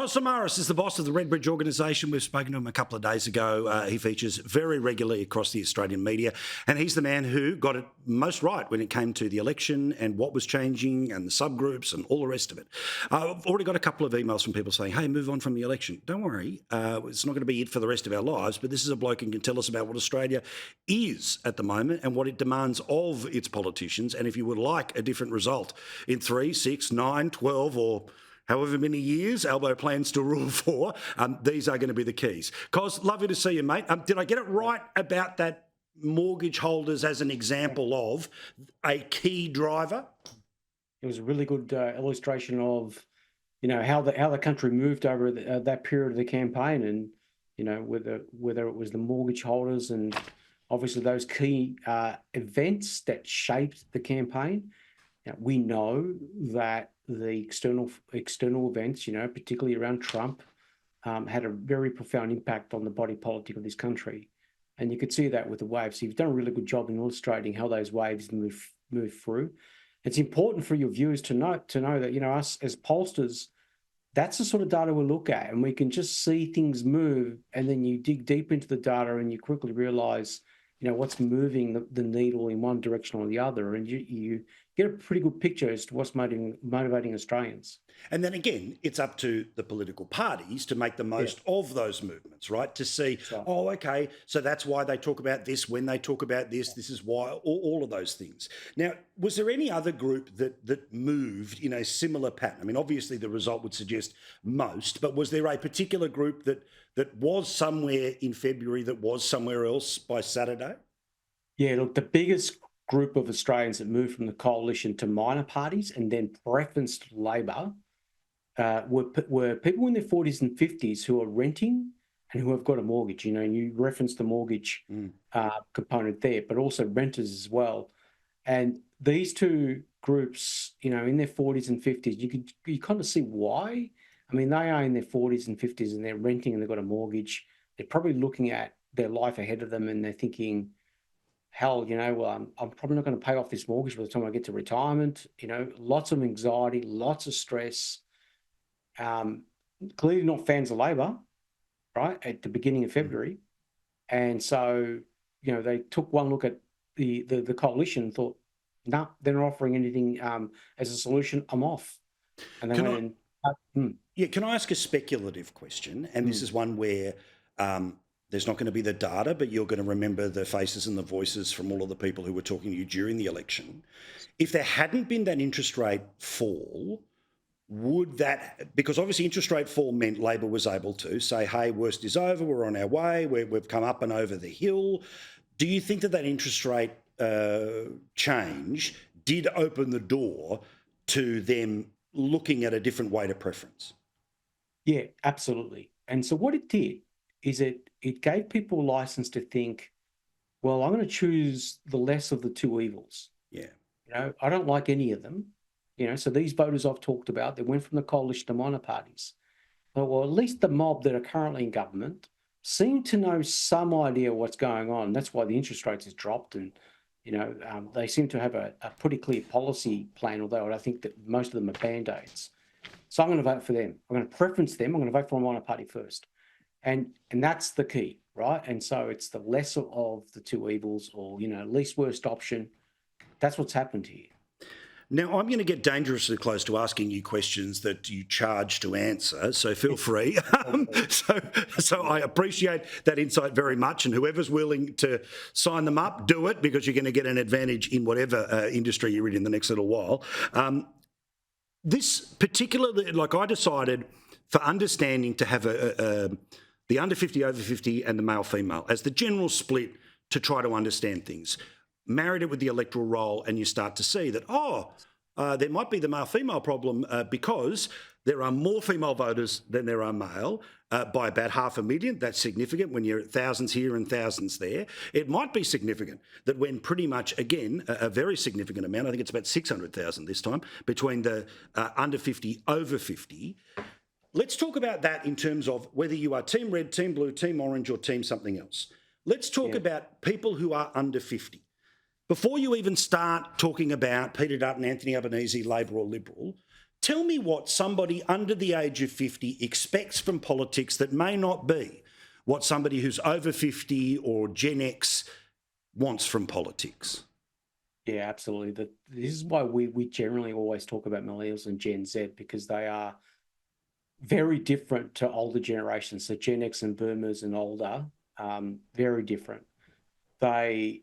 Samaras is the boss of the RedBridge organisation. We've spoken to him a couple of days ago. He features very regularly across the Australian media, and he's the man who got it most right when it came to the election and what was changing and the subgroups and all the rest of it. I've already got a couple of emails from people saying, hey, move on from the election. Don't worry, it's not going to be it for the rest of our lives, but this is a bloke who can tell us about what Australia is at the moment and what it demands of its politicians, and if you would like a different result in 3, 6, 9, 12 or however many years Albo plans to rule for, these are going to be the keys. Cos, lovely to see you, mate. Did I get it right about that mortgage holders as an example of a key driver? It was a really good illustration of, how the country moved over that period of the campaign, and whether it was the mortgage holders and obviously those key events that shaped the campaign. Now, we know that the external events, particularly around Trump, had a very profound impact on the body politic of this country. And you could see that with the waves. So you've done a really good job in illustrating how those waves move through. It's important for your viewers to know that, us as pollsters, that's the sort of data we look at, and we can just see things move, and then you dig deep into the data and you quickly realise, what's moving the needle in one direction or the other, and you get a pretty good picture as to what's motivating Australians. And then again, it's up to the political parties to make the most of those movements, right? To see, oh, okay, so that's why they talk about this when they talk about this. This is why, all of those things. Now, was there any other group that moved in a similar pattern? I mean, obviously the result would suggest most, but was there a particular group that was somewhere in February that was somewhere else by Saturday? Yeah, look, the biggest group of Australians that moved from the coalition to minor parties and then preferenced Labor were people in their 40s and 50s who are renting and who have got a mortgage. And you referenced the mortgage component there, but also renters as well. And these two groups, in their 40s and 50s, you kind of see why. I mean, they are in their 40s and 50s and they're renting and they've got a mortgage. They're probably looking at their life ahead of them and they're thinking, hell, I'm probably not going to pay off this mortgage by the time I get to retirement. Lots of anxiety, lots of stress. Clearly not fans of Labor, right, at the beginning of February. And so, they took one look at the coalition and thought, no, they're not offering anything as a solution. I'm off. And they went in. Yeah, can I ask a speculative question? And this is one where there's not going to be the data, but you're going to remember the faces and the voices from all of the people who were talking to you during the election. If there hadn't been that interest rate fall, would that, because obviously interest rate fall meant Labor was able to say, hey, worst is over, we're on our way, we've come up and over the hill. Do you think that interest rate change did open the door to them looking at a different weight of preference? Yeah, absolutely. And so what it did is it gave people license to think, well, I'm going to choose the less of the two evils. Yeah. I don't like any of them. So these voters I've talked about, they went from the coalition to minor parties. Well, at least the mob that are currently in government seem to know some idea what's going on. That's why the interest rates has dropped, and they seem to have a pretty clear policy plan, although I think that most of them are band-aids. So I'm going to vote for them. I'm going to preference them. I'm going to vote for a minor party first. And that's the key, right? And so it's the lesser of the two evils, or, least worst option. That's what's happened here. Now, I'm going to get dangerously close to asking you questions that you charge to answer, so feel free. So I appreciate that insight very much, and whoever's willing to sign them up, do it, because you're going to get an advantage in whatever industry you're in the next little while. This particularly, I decided for understanding to have the under 50, over 50 and the male female as the general split to try to understand things. Married it with the electoral roll, and you start to see that, there might be the male-female problem because there are more female voters than there are male by about 500,000. That's significant when you're at thousands here and thousands there. It might be significant that when pretty much, again, a very significant amount, I think it's about 600,000 this time, between the under 50, over 50. Let's talk about that in terms of whether you are team red, team blue, team orange, or team something else. Let's talk about people who are under 50. Before you even start talking about Peter Dutton, Anthony Albanese, Labor or Liberal, Tell me what somebody under the age of 50 expects from politics that may not be what somebody who's over 50 or Gen X wants from politics. Yeah, absolutely. This is why we generally always talk about millennials and Gen Z, because they are very different to older generations. So Gen X and boomers and older, very different. They,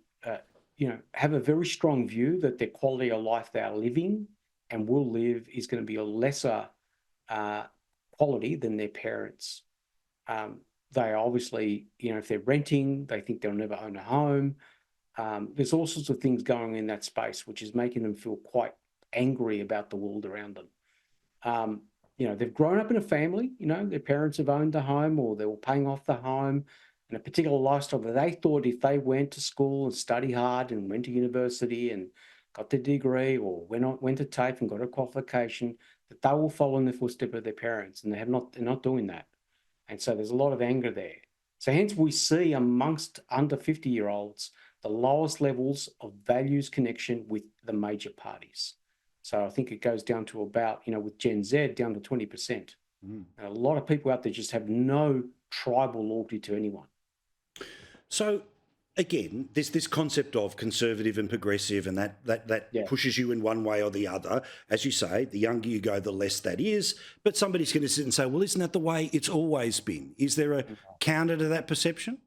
have a very strong view that their quality of life they are living and will live is going to be a lesser quality than their parents. They obviously, if they're renting, they think they'll never own a home. There's all sorts of things going in that space, which is making them feel quite angry about the world around them. They've grown up in a family, their parents have owned the home or they were paying off the home and a particular lifestyle that they thought if they went to school and studied hard and went to university and got the degree or went to TAFE and got a qualification, that they will follow in the footsteps of their parents, and they're not doing that. And so there's a lot of anger there. So hence we see amongst under 50-year-olds the lowest levels of values connection with the major parties. So I think it goes down to about, with Gen Z, down to 20%. And a lot of people out there just have no tribal loyalty to anyone. So again, there's this concept of conservative and progressive, and that pushes you in one way or the other. As you say, the younger you go, the less that is. But somebody's going to sit and say, well, isn't that the way it's always been? Is there a counter to that perception?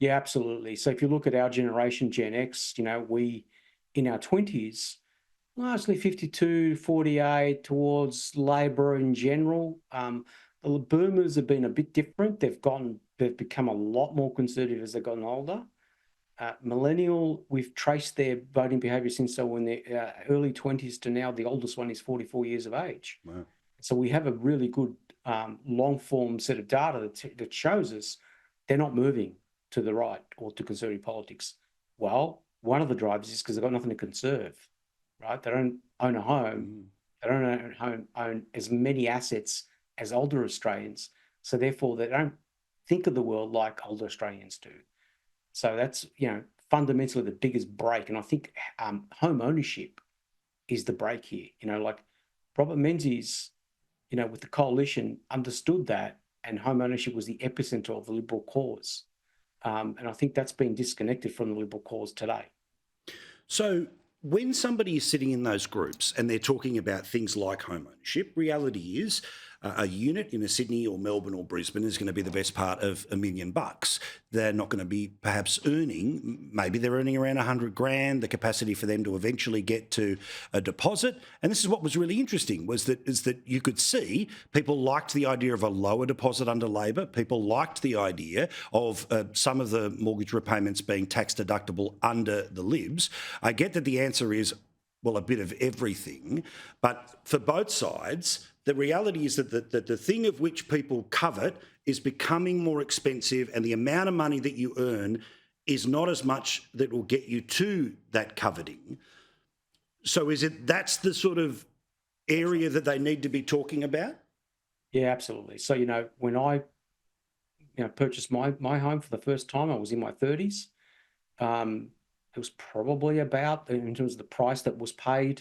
Yeah, absolutely. So if you look at our generation, Gen X, we in our 20s, largely 52, 48 towards Labor in general. The boomers have been a bit different. They've become a lot more conservative as they've gotten older. Millennial, we've traced their voting behaviour since they were in their early 20s to now. The oldest one is 44 years of age. Wow. So we have a really good long-form set of data that shows us they're not moving to the right or to conservative politics. Well, one of the drivers is because they've got nothing to conserve, right? They don't own a home. They don't own as many assets as older Australians. So therefore, they don't think of the world like older Australians do. So that's, fundamentally the biggest break. And I think home ownership is the break here. Like Robert Menzies, with the coalition understood that, and home ownership was the epicenter of the Liberal cause. And I think that's been disconnected from the Liberal cause today. So when somebody is sitting in those groups and they're talking about things like home ownership, reality is a unit in a Sydney or Melbourne or Brisbane is going to be the best part of $1 million. They're not going to be perhaps earning, maybe they're earning around 100 grand, the capacity for them to eventually get to a deposit. And this is what was really interesting is that you could see people liked the idea of a lower deposit under Labor. People liked the idea of some of the mortgage repayments being tax deductible under the Libs. I get that the answer is, well, a bit of everything. But for both sides, the reality is that the thing of which people covet is becoming more expensive, and the amount of money that you earn is not as much that will get you to that coveting. So that's the sort of area that they need to be talking about? Yeah, absolutely. So, when I purchased my home for the first time, I was in my 30s. It was probably about, in terms of the price that was paid,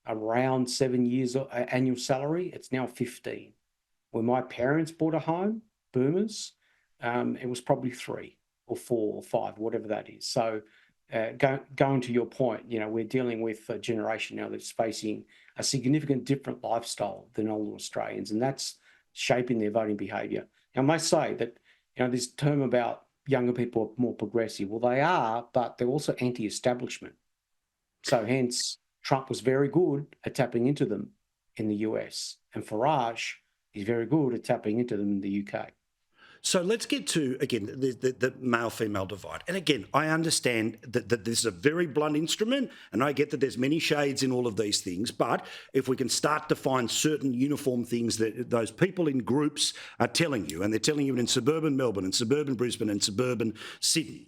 around 7 years annual salary. It's now 15. When my parents bought a home, boomers, it was probably 3 or 4 or 5, whatever that is. So going to your point, we're dealing with a generation now that's facing a significant different lifestyle than older Australians, and that's shaping their voting behaviour. I must say that, this term about younger people are more progressive, well, they are, but they're also anti-establishment. So hence, Trump was very good at tapping into them in the US, and Farage is very good at tapping into them in the UK. So let's get to, again, the male-female divide. And again, I understand that this is a very blunt instrument, and I get that there's many shades in all of these things, but if we can start to find certain uniform things that those people in groups are telling you, and they're telling you in suburban Melbourne and suburban Brisbane and suburban Sydney,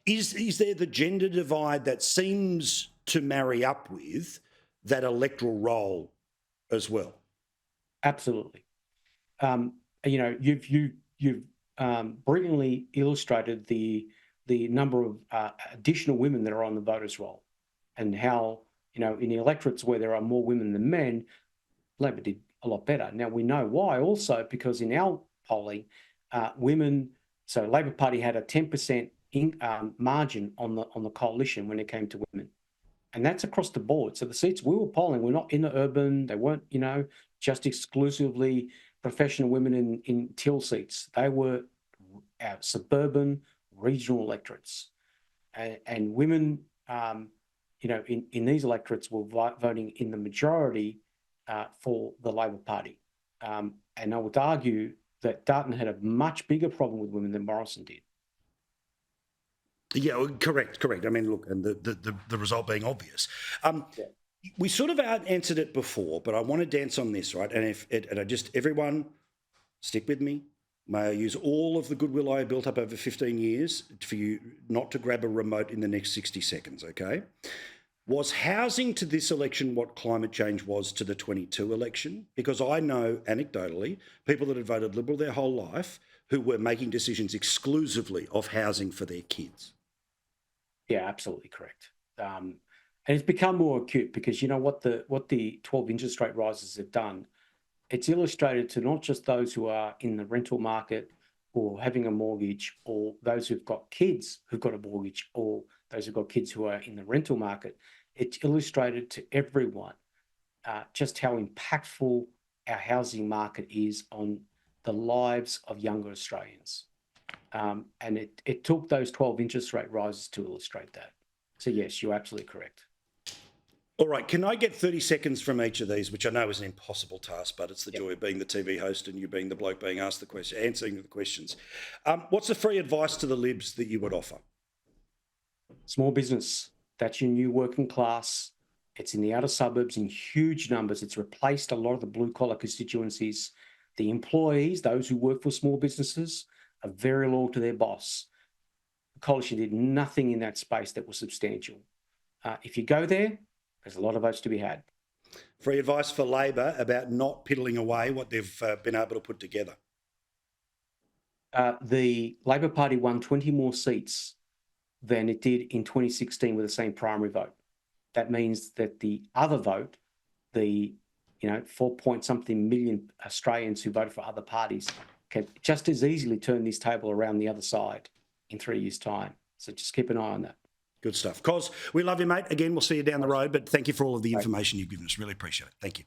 is there the gender divide that seems to marry up with that electoral role as well? Absolutely. You've brilliantly illustrated the number of additional women that are on the voters roll, and how you know, in the electorates where there are more women than men, Labor did a lot better. Now, we know why also, because in our polling, women, so Labor Party had a 10% margin on the coalition when it came to women. And that's across the board. So the seats we were polling were not inner urban. They weren't, you know, just exclusively professional women in till seats. They were suburban, regional electorates. And women, you know, in these electorates were voting in the majority for the Labor Party. And I would argue that Dutton had a much bigger problem with women than Morrison did. Yeah, well, correct. I mean, look, and the result being obvious. We sort of answered it before, but I want to dance on this, right? And I just, everyone, stick with me. May I use all of the goodwill I built up over 15 years for you not to grab a remote in the next 60 seconds, okay? Was housing to this election what climate change was to the 22 election? Because I know, anecdotally, people that had voted Liberal their whole life who were making decisions exclusively of housing for their kids. Yeah, absolutely correct. And it's become more acute because you know what the 12 interest rate rises have done. It's illustrated to not just those who are in the rental market or having a mortgage, or those who've got kids who've got a mortgage, or those who've got kids who are in the rental market. It's illustrated to everyone just how impactful our housing market is on the lives of younger Australians. And it took those 12 interest rate rises to illustrate that. So yes, you're absolutely correct. All right, can I get 30 seconds from each of these, which I know is an impossible task, but it's the joy of being the TV host and you being the bloke being asked the question, answering the questions. What's the free advice to the Libs that you would offer? Small business, that's your new working class. It's in the outer suburbs in huge numbers. It's replaced a lot of the blue collar constituencies. The employees, those who work for small businesses, are very loyal to their boss. The coalition did nothing in that space that was substantial. If you go there, there's a lot of votes to be had. Free advice for Labor about not piddling away what they've been able to put together. The Labor Party won 20 more seats than it did in 2016 with the same primary vote. That means that the other vote, the 4-point-something million Australians who voted for other parties, can just as easily turn this table around the other side in 3 years' time. So just keep an eye on that. Good stuff. Cos, we love you, mate. Again, we'll see you down the road, but thank you for all of the information you've given us. Really appreciate it. Thank you.